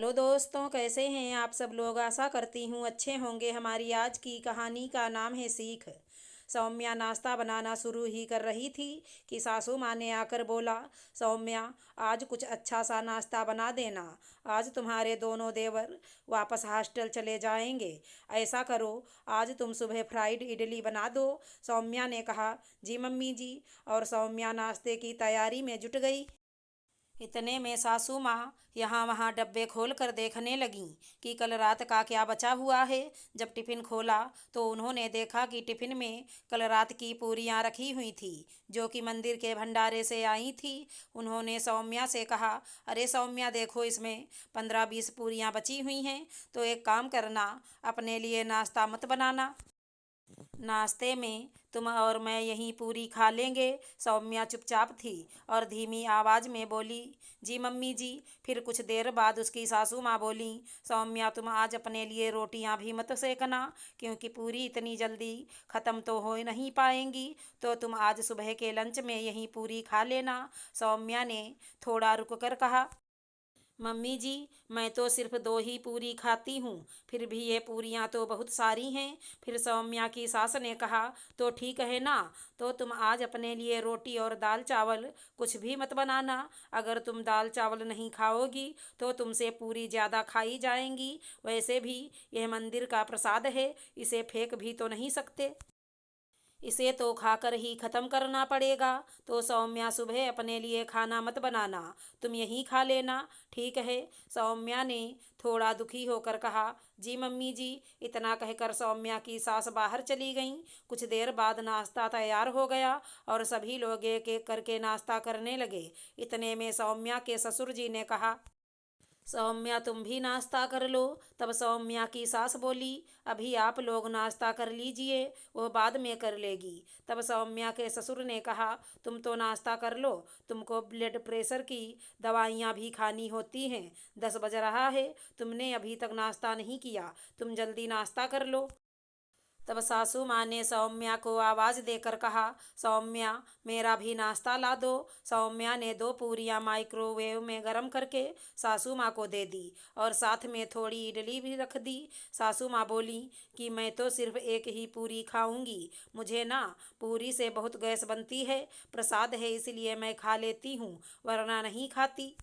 Hello दोस्तों, कैसे हैं आप सब लोग। आशा करती हूँ अच्छे होंगे। हमारी आज की कहानी का नाम है सीख। सौम्या नाश्ता बनाना शुरू ही कर रही थी कि सासू माँ ने आकर बोला, सौम्या आज कुछ अच्छा सा नाश्ता बना देना। आज तुम्हारे दोनों देवर वापस हॉस्टल चले जाएंगे। ऐसा करो, आज तुम सुबह फ्राइड इडली बना दो। सौम्या ने कहा, जी मम्मी जी। और सौम्या नाश्ते की तैयारी में जुट गई। इतने में सासू माँ यहाँ वहाँ डब्बे खोल कर देखने लगीं कि कल रात का क्या बचा हुआ है। जब टिफ़िन खोला तो उन्होंने देखा कि टिफ़िन में कल रात की पूरियाँ रखी हुई थी, जो कि मंदिर के भंडारे से आई थी। उन्होंने सौम्या से कहा, अरे सौम्या देखो, इसमें 15-20 पूरियाँ बची हुई हैं, तो एक काम करना, अपने लिए नाश्ता मत बनाना। नाश्ते में तुम और मैं यहीं पूरी खा लेंगे। सौम्या चुपचाप थी और धीमी आवाज़ में बोली, जी मम्मी जी। फिर कुछ देर बाद उसकी सासू माँ बोली, सौम्या तुम आज अपने लिए रोटियां भी मत सेकना, क्योंकि पूरी इतनी जल्दी ख़त्म तो हो नहीं पाएंगी, तो तुम आज सुबह के लंच में यहीं पूरी खा लेना। सौम्या ने थोड़ा रुक कर कहा, मम्मी जी, मैं तो सिर्फ 2 ही पूरी खाती हूँ, फिर भी ये पूरियाँ तो बहुत सारी हैं। फिर सौम्या की सास ने कहा, तो ठीक है ना, तो तुम आज अपने लिए रोटी और दाल चावल कुछ भी मत बनाना। अगर तुम दाल चावल नहीं खाओगी तो तुमसे पूरी ज़्यादा खाई जाएंगी। वैसे भी यह मंदिर का प्रसाद है, इसे फेंक भी तो नहीं सकते, इसे तो खाकर ही ख़त्म करना पड़ेगा। तो सौम्या सुबह अपने लिए खाना मत बनाना, तुम यहीं खा लेना, ठीक है। सौम्या ने थोड़ा दुखी होकर कहा, जी मम्मी जी। इतना कहकर सौम्या की सास बाहर चली गईं। कुछ देर बाद नाश्ता तैयार हो गया और सभी लोग एक एक करके नाश्ता करने लगे। इतने में सौम्या के ससुर जी ने कहा, सौम्या तुम भी नाश्ता कर लो। तब सौम्या की सास बोली, अभी आप लोग नाश्ता कर लीजिए, वो बाद में कर लेगी। तब सौम्या के ससुर ने कहा, तुम तो नाश्ता कर लो, तुमको ब्लड प्रेशर की दवाइयाँ भी खानी होती हैं। 10 बज रहा है, तुमने अभी तक नाश्ता नहीं किया, तुम जल्दी नाश्ता कर लो। तब सासू माँ ने सौम्या को आवाज़ देकर कहा, सौम्या मेरा भी नाश्ता ला दो। सौम्या ने 2 पूरियाँ माइक्रोवेव में गर्म करके सासू माँ को दे दी और साथ में थोड़ी इडली भी रख दी। सासू माँ बोली कि मैं तो सिर्फ एक ही पूरी खाऊंगी, मुझे ना पूरी से बहुत गैस बनती है, प्रसाद है इसलिए मैं खा लेती हूँ, वरना नहीं खाती।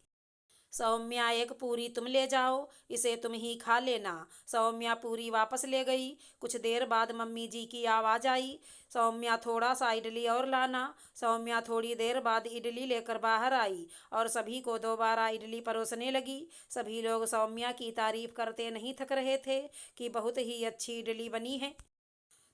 सौम्या एक पूरी तुम ले जाओ, इसे तुम ही खा लेना। सौम्या पूरी वापस ले गई। कुछ देर बाद मम्मी जी की आवाज़ आई, सौम्या थोड़ा सा इडली और लाना। सौम्या थोड़ी देर बाद इडली लेकर बाहर आई और सभी को दोबारा इडली परोसने लगी। सभी लोग सौम्या की तारीफ करते नहीं थक रहे थे कि बहुत ही अच्छी इडली बनी है।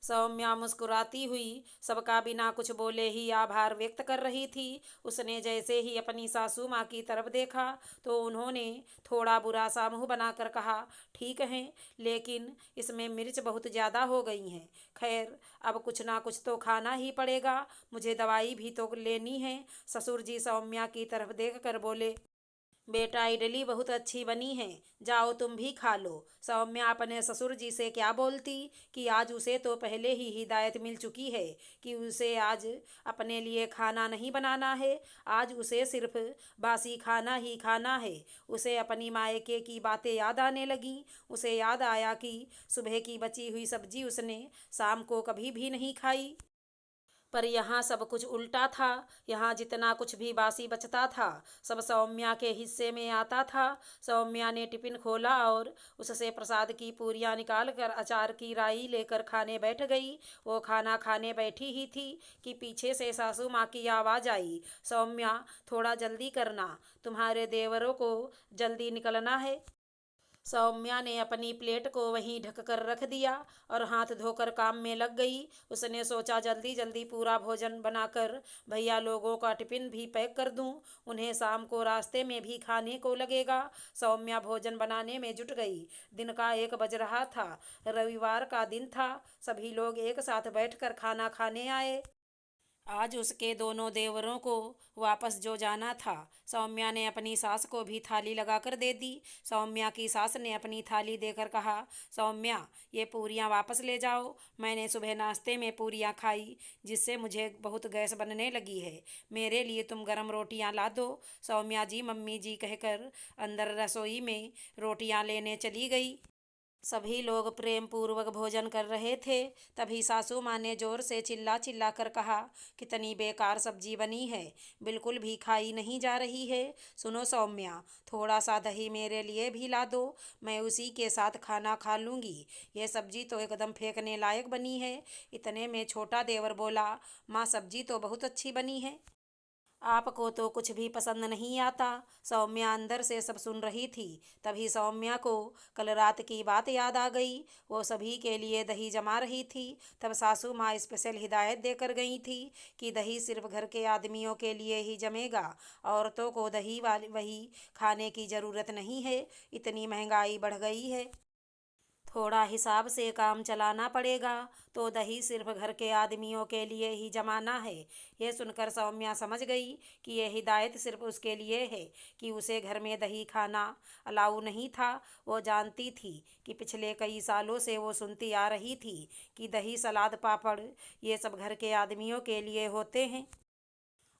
सौम्या मुस्कुराती हुई सबका बिना कुछ बोले ही आभार व्यक्त कर रही थी। उसने जैसे ही अपनी सासू माँ की तरफ देखा तो उन्होंने थोड़ा बुरा सा मुंह बनाकर कहा, ठीक है, लेकिन इसमें मिर्च बहुत ज़्यादा हो गई हैं। खैर, अब कुछ ना कुछ तो खाना ही पड़ेगा, मुझे दवाई भी तो लेनी है। ससुर जी सौम्या की तरफ देख कर बोले, बेटा इडली बहुत अच्छी बनी है, जाओ तुम भी खा लो। सौम्या अपने ससुर जी से क्या बोलती कि आज उसे तो पहले ही हिदायत मिल चुकी है कि उसे आज अपने लिए खाना नहीं बनाना है, आज उसे सिर्फ बासी खाना ही खाना है। उसे अपनी मायके की बातें याद आने लगीं। उसे याद आया कि सुबह की बची हुई सब्जी उसने शाम को कभी भी नहीं खाई। पर यहाँ सब कुछ उल्टा था। यहाँ जितना कुछ भी बासी बचता था सब सौम्या के हिस्से में आता था। सौम्या ने टिफ़िन खोला और उससे प्रसाद की पूरियाँ निकाल कर अचार की राई लेकर खाने बैठ गई। वो खाना खाने बैठी ही थी कि पीछे से सासू माँ की आवाज़ आई, सौम्या थोड़ा जल्दी करना, तुम्हारे देवरों को जल्दी निकलना है। सौम्या ने अपनी प्लेट को वहीं ढक कर रख दिया और हाथ धोकर काम में लग गई। उसने सोचा जल्दी जल्दी पूरा भोजन बनाकर भैया लोगों का टिफ़िन भी पैक कर दूं, उन्हें शाम को रास्ते में भी खाने को लगेगा। सौम्या भोजन बनाने में जुट गई। दिन का 1 बज रहा था, रविवार का दिन था। सभी लोग एक साथ बैठकर खाना खाने आए। आज उसके दोनों देवरों को वापस जो जाना था। सौम्या ने अपनी सास को भी थाली लगाकर दे दी। सौम्या की सास ने अपनी थाली देकर कहा, सौम्या, ये पूरियां वापस ले जाओ। मैंने सुबह नाश्ते में पूरियां खाई, जिससे मुझे बहुत गैस बनने लगी है। मेरे लिए तुम गरम रोटियां ला दो। सौम्या जी मम्मी जी कहकर अंदर रसोई में रोटियां लेने चली गई। सभी लोग प्रेम पूर्वक भोजन कर रहे थे। तभी सासू माँ ने जोर से चिल्ला चिल्ला कर कहा, कितनी बेकार सब्जी बनी है, बिल्कुल भी खाई नहीं जा रही है। सुनो सौम्या, थोड़ा सा दही मेरे लिए भी ला दो, मैं उसी के साथ खाना खा लूँगी। यह सब्जी तो एकदम फेंकने लायक बनी है। इतने में छोटा देवर बोला, माँ सब्जी तो बहुत अच्छी बनी है, आपको तो कुछ भी पसंद नहीं आता। सौम्या अंदर से सब सुन रही थी। तभी सौम्या को कल रात की बात याद आ गई। वो सभी के लिए दही जमा रही थी। तब सासू माँ स्पेशल हिदायत देकर गई थी कि दही सिर्फ घर के आदमियों के लिए ही जमेगा, औरतों को दही वाली वही खाने की ज़रूरत नहीं है। इतनी महंगाई बढ़ गई है, थोड़ा हिसाब से काम चलाना पड़ेगा। तो दही सिर्फ घर के आदमियों के लिए ही जमाना है। यह सुनकर सौम्या समझ गई कि यह हिदायत सिर्फ उसके लिए है, कि उसे घर में दही खाना अलाउ नहीं था। वो जानती थी कि पिछले कई सालों से वो सुनती आ रही थी कि दही, सलाद, पापड़ ये सब घर के आदमियों के लिए होते हैं।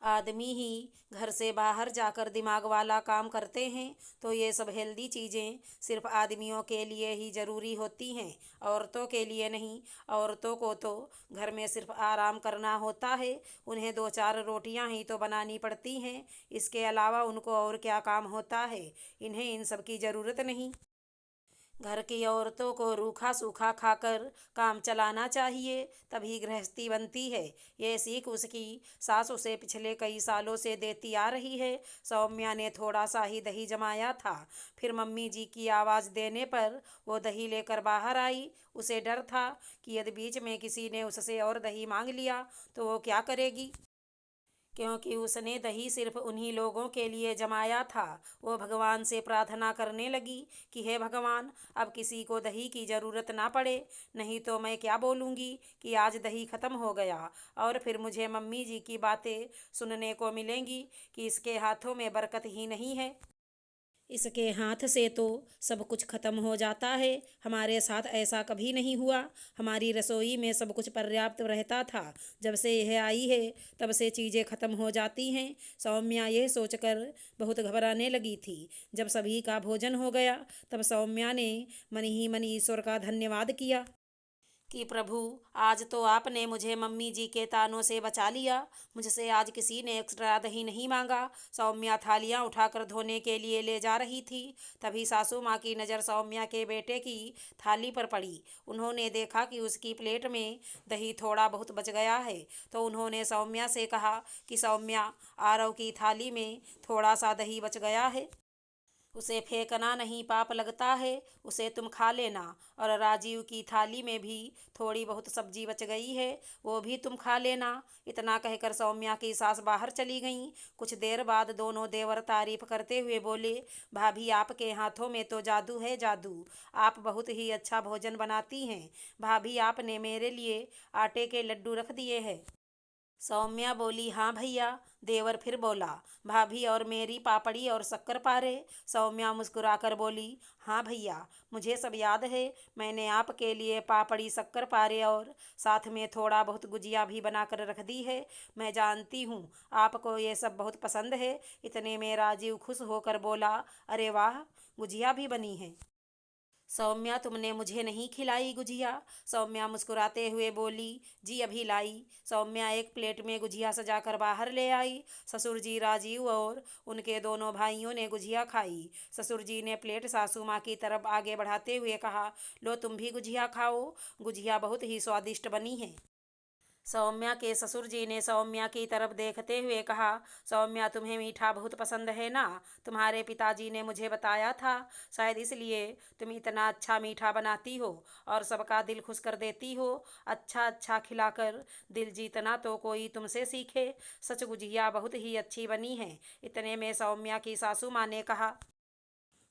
आदमी ही घर से बाहर जाकर दिमाग वाला काम करते हैं, तो ये सब हेल्दी चीज़ें सिर्फ आदमियों के लिए ही ज़रूरी होती हैं, औरतों के लिए नहीं। औरतों को तो घर में सिर्फ आराम करना होता है, उन्हें दो चार रोटियां ही तो बनानी पड़ती हैं। इसके अलावा उनको और क्या काम होता है, इन्हें इन सब की ज़रूरत नहीं। घर की औरतों को रूखा सूखा खाकर काम चलाना चाहिए, तभी गृहस्थी बनती है। ये सीख उसकी सास उसे पिछले कई सालों से देती आ रही है। सौम्या ने थोड़ा सा ही दही जमाया था। फिर मम्मी जी की आवाज़ देने पर वो दही लेकर बाहर आई। उसे डर था कि यदि बीच में किसी ने उससे और दही मांग लिया तो वो क्या करेगी, क्योंकि उसने दही सिर्फ उन्हीं लोगों के लिए जमाया था। वो भगवान से प्रार्थना करने लगी कि हे भगवान, अब किसी को दही की ज़रूरत ना पड़े, नहीं तो मैं क्या बोलूँगी कि आज दही ख़त्म हो गया, और फिर मुझे मम्मी जी की बातें सुनने को मिलेंगी कि इसके हाथों में बरकत ही नहीं है, इसके हाथ से तो सब कुछ खत्म हो जाता है। हमारे साथ ऐसा कभी नहीं हुआ। हमारी रसोई में सब कुछ पर्याप्त रहता था। जब से यह आई है तब से चीज़ें खत्म हो जाती हैं। सौम्या यह सोचकर बहुत घबराने लगी थी। जब सभी का भोजन हो गया तब सौम्या ने मन ही मन ईश्वर का धन्यवाद किया कि प्रभु, आज तो आपने मुझे मम्मी जी के तानों से बचा लिया। मुझसे आज किसी ने एक्स्ट्रा दही नहीं मांगा। सौम्या थालियां उठाकर धोने के लिए ले जा रही थी। तभी सासू माँ की नज़र सौम्या के बेटे की थाली पर पड़ी। उन्होंने देखा कि उसकी प्लेट में दही थोड़ा बहुत बच गया है, तो उन्होंने सौम्या से कहा कि सौम्या, आरव की थाली में थोड़ा सा दही बच गया है, उसे फेंकना नहीं पाप लगता है, उसे तुम खा लेना। और राजीव की थाली में भी थोड़ी बहुत सब्जी बच गई है, वो भी तुम खा लेना। इतना कहकर सौम्या की सास बाहर चली गईं। कुछ देर बाद दोनों देवर तारीफ करते हुए बोले, भाभी, आपके हाथों में तो जादू है, जादू। आप बहुत ही अच्छा भोजन बनाती हैं। भाभी, आपने मेरे लिए आटे के लड्डू रख दिए हैं। सौम्या बोली, हाँ भैया। देवर फिर बोला, भाभी, और मेरी पापड़ी और शक्कर पारे। सौम्या मुस्कुराकर बोली, हाँ भैया, मुझे सब याद है। मैंने आपके लिए पापड़ी, शक्कर पारे और साथ में थोड़ा बहुत गुजिया भी बनाकर रख दी है। मैं जानती हूँ आपको ये सब बहुत पसंद है। इतने में राजीव खुश होकर बोला, अरे वाह, गुजिया भी बनी है। सौम्या, तुमने मुझे नहीं खिलाई गुजिया? सौम्या मुस्कुराते हुए बोली, जी अभी लाई। सौम्या एक प्लेट में गुजिया सजाकर बाहर ले आई। ससुर जी, राजीव और उनके दोनों भाइयों ने गुजिया खाई। ससुर जी ने प्लेट सासू माँ की तरफ आगे बढ़ाते हुए कहा, लो तुम भी गुजिया खाओ, गुजिया बहुत ही स्वादिष्ट बनी है। सौम्या के ससुर जी ने सौम्या की तरफ देखते हुए कहा, सौम्या, तुम्हें मीठा बहुत पसंद है ना? तुम्हारे पिताजी ने मुझे बताया था, शायद इसलिए तुम इतना अच्छा मीठा बनाती हो और सबका दिल खुश कर देती हो। अच्छा अच्छा खिलाकर दिल जीतना तो कोई तुमसे सीखे। सच, गुजिया बहुत ही अच्छी बनी है। इतने में सौम्या की सासू माँ ने कहा,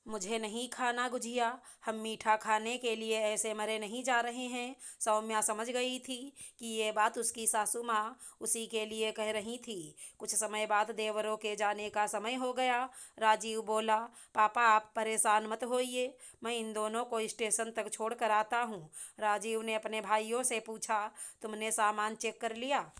मुझे नहीं खाना गुजिया, हम मीठा खाने के लिए ऐसे मरे नहीं जा रहे हैं। सौम्या समझ गई थी कि ये बात उसकी सासू माँ उसी के लिए कह रही थी। कुछ समय बाद देवरों के जाने का समय हो गया। राजीव बोला, पापा आप परेशान मत होइए, मैं इन दोनों को स्टेशन तक छोड़ कर आता हूँ। राजीव ने अपने भाइयों से पूछा, तुमने सामान चेक कर लिया?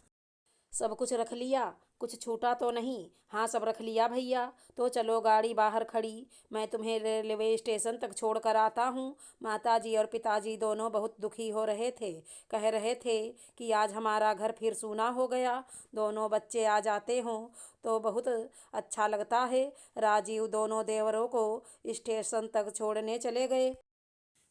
सब कुछ रख लिया, कुछ छूटा तो नहीं? हाँ सब रख लिया भैया। तो चलो गाड़ी बाहर खड़ी, मैं तुम्हें रेलवे स्टेशन तक छोड़ कर आता हूँ। माताजी और पिताजी दोनों बहुत दुखी हो रहे थे। कह रहे थे कि आज हमारा घर फिर सूना हो गया। दोनों बच्चे आ जाते हों तो बहुत अच्छा लगता है। राजीव दोनों देवरों को स्टेशन तक छोड़ने चले गए।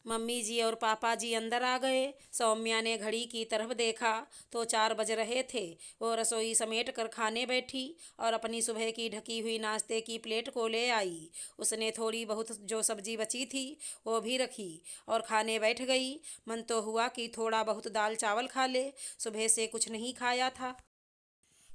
मम्मी जी और पापा जी अंदर आ गए। सौम्या ने घड़ी की तरफ देखा तो 4 बज रहे थे। वो रसोई समेट कर खाने बैठी और अपनी सुबह की ढकी हुई नाश्ते की प्लेट को ले आई। उसने थोड़ी बहुत जो सब्जी बची थी वो भी रखी और खाने बैठ गई। मन तो हुआ कि थोड़ा बहुत दाल चावल खा ले, सुबह से कुछ नहीं खाया था।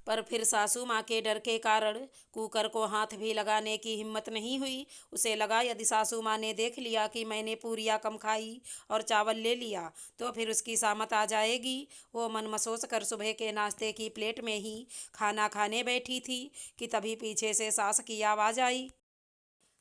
पर फिर सासू माँ के डर के कारण कुकर को हाथ भी लगाने की हिम्मत नहीं हुई। उसे लगा यदि सासू माँ ने देख लिया कि मैंने पूरियाँ कम खाई और चावल ले लिया तो फिर उसकी सामत आ जाएगी। वो मन मसोस कर सुबह के नाश्ते की प्लेट में ही खाना खाने बैठी थी कि तभी पीछे से सास की आवाज़ आई,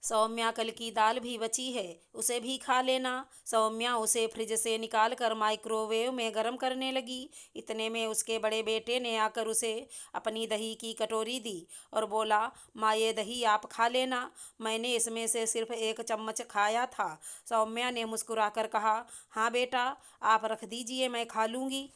सौम्या कल की दाल भी बची है, उसे भी खा लेना। सौम्या उसे फ्रिज से निकाल कर माइक्रोवेव में गर्म करने लगी। इतने में उसके बड़े बेटे ने आकर उसे अपनी दही की कटोरी दी और बोला, माँ ये दही आप खा लेना, मैंने इसमें से सिर्फ 1 चम्मच खाया था। सौम्या ने मुस्कुराकर कहा, हाँ बेटा आप रख दीजिए, मैं खा लूँगी।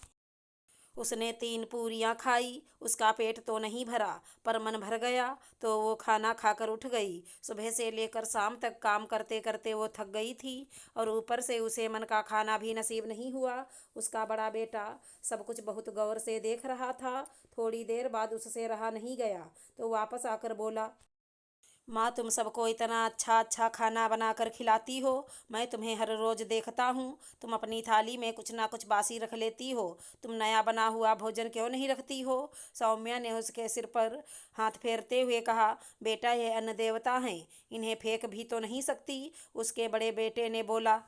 उसने 3 पूरियां खाई। उसका पेट तो नहीं भरा पर मन भर गया तो वो खाना खाकर उठ गई। सुबह से लेकर शाम तक काम करते करते वो थक गई थी और ऊपर से उसे मन का खाना भी नसीब नहीं हुआ। उसका बड़ा बेटा सब कुछ बहुत गौर से देख रहा था। थोड़ी देर बाद उससे रहा नहीं गया तो वापस आकर बोला, माँ तुम सबको इतना अच्छा अच्छा खाना बनाकर खिलाती हो, मैं तुम्हें हर रोज़ देखता हूँ, तुम अपनी थाली में कुछ ना कुछ बासी रख लेती हो, तुम नया बना हुआ भोजन क्यों नहीं रखती हो? सौम्या ने उसके सिर पर हाथ फेरते हुए कहा, बेटा ये अन्न देवता हैं, इन्हें फेंक भी तो नहीं सकती। उसके बड़े बेटे ने बोला,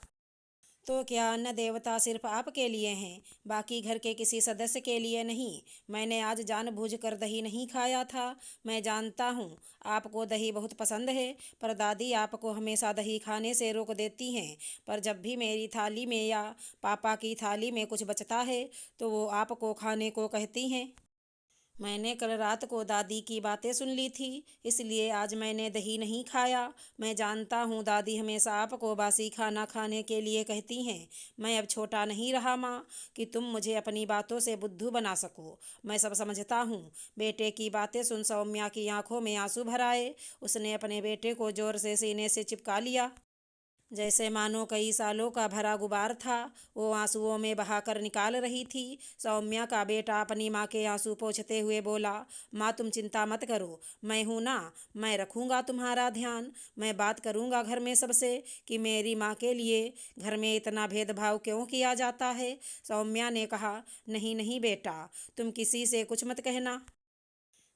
तो क्या अन्न देवता सिर्फ आपके लिए हैं, बाकी घर के किसी सदस्य के लिए नहीं? मैंने आज जानबूझकर दही नहीं खाया था। मैं जानता हूँ आपको दही बहुत पसंद है, पर दादी आपको हमेशा दही खाने से रोक देती हैं। पर जब भी मेरी थाली में या पापा की थाली में कुछ बचता है तो वो आपको खाने को कहती हैं। मैंने कल रात को दादी की बातें सुन ली थी, इसलिए आज मैंने दही नहीं खाया। मैं जानता हूँ दादी हमेशा आपको बासी खाना खाने के लिए कहती हैं। मैं अब छोटा नहीं रहा माँ कि तुम मुझे अपनी बातों से बुद्धू बना सको। मैं सब समझता हूँ। बेटे की बातें सुन सौम्या की आंखों में आंसू भर आए। उसने अपने बेटे को जोर से सीने से चिपका लिया, जैसे मानो कई सालों का भरा गुबार था वो आंसुओं में बहाकर निकाल रही थी। सौम्या का बेटा अपनी माँ के आंसू पोंछते हुए बोला, माँ तुम चिंता मत करो, मैं हूँ ना, मैं रखूँगा तुम्हारा ध्यान। मैं बात करूँगा घर में सबसे कि मेरी माँ के लिए घर में इतना भेदभाव क्यों किया जाता है। सौम्या ने कहा, नहीं नहीं बेटा, तुम किसी से कुछ मत कहना,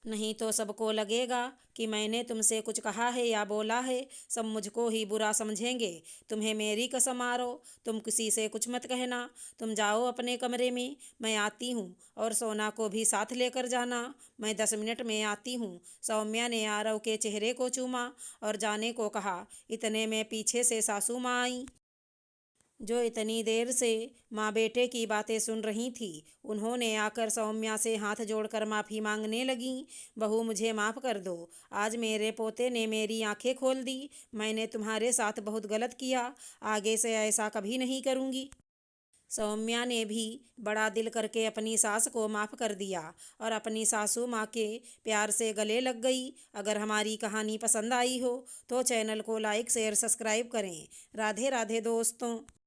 नहीं तो सबको लगेगा कि मैंने तुमसे कुछ कहा है या बोला है, सब मुझको ही बुरा समझेंगे। तुम्हें मेरी कसम आरो, तुम किसी से कुछ मत कहना। तुम जाओ अपने कमरे में, मैं आती हूँ, और सोना को भी साथ लेकर जाना, मैं 10 मिनट में आती हूँ। सौम्या ने आरव के चेहरे को चूमा और जाने को कहा। इतने में पीछे से सासू माँ आई, जो इतनी देर से माँ बेटे की बातें सुन रही थी। उन्होंने आकर सौम्या से हाथ जोड़कर माफ़ी मांगने लगीं, बहू मुझे माफ़ कर दो, आज मेरे पोते ने मेरी आंखें खोल दी, मैंने तुम्हारे साथ बहुत गलत किया, आगे से ऐसा कभी नहीं करूँगी। सौम्या ने भी बड़ा दिल करके अपनी सास को माफ़ कर दिया और अपनी सासू माँ के प्यार से गले लग गई। अगर हमारी कहानी पसंद आई हो तो चैनल को लाइक शेयर सब्सक्राइब करें। राधे राधे दोस्तों।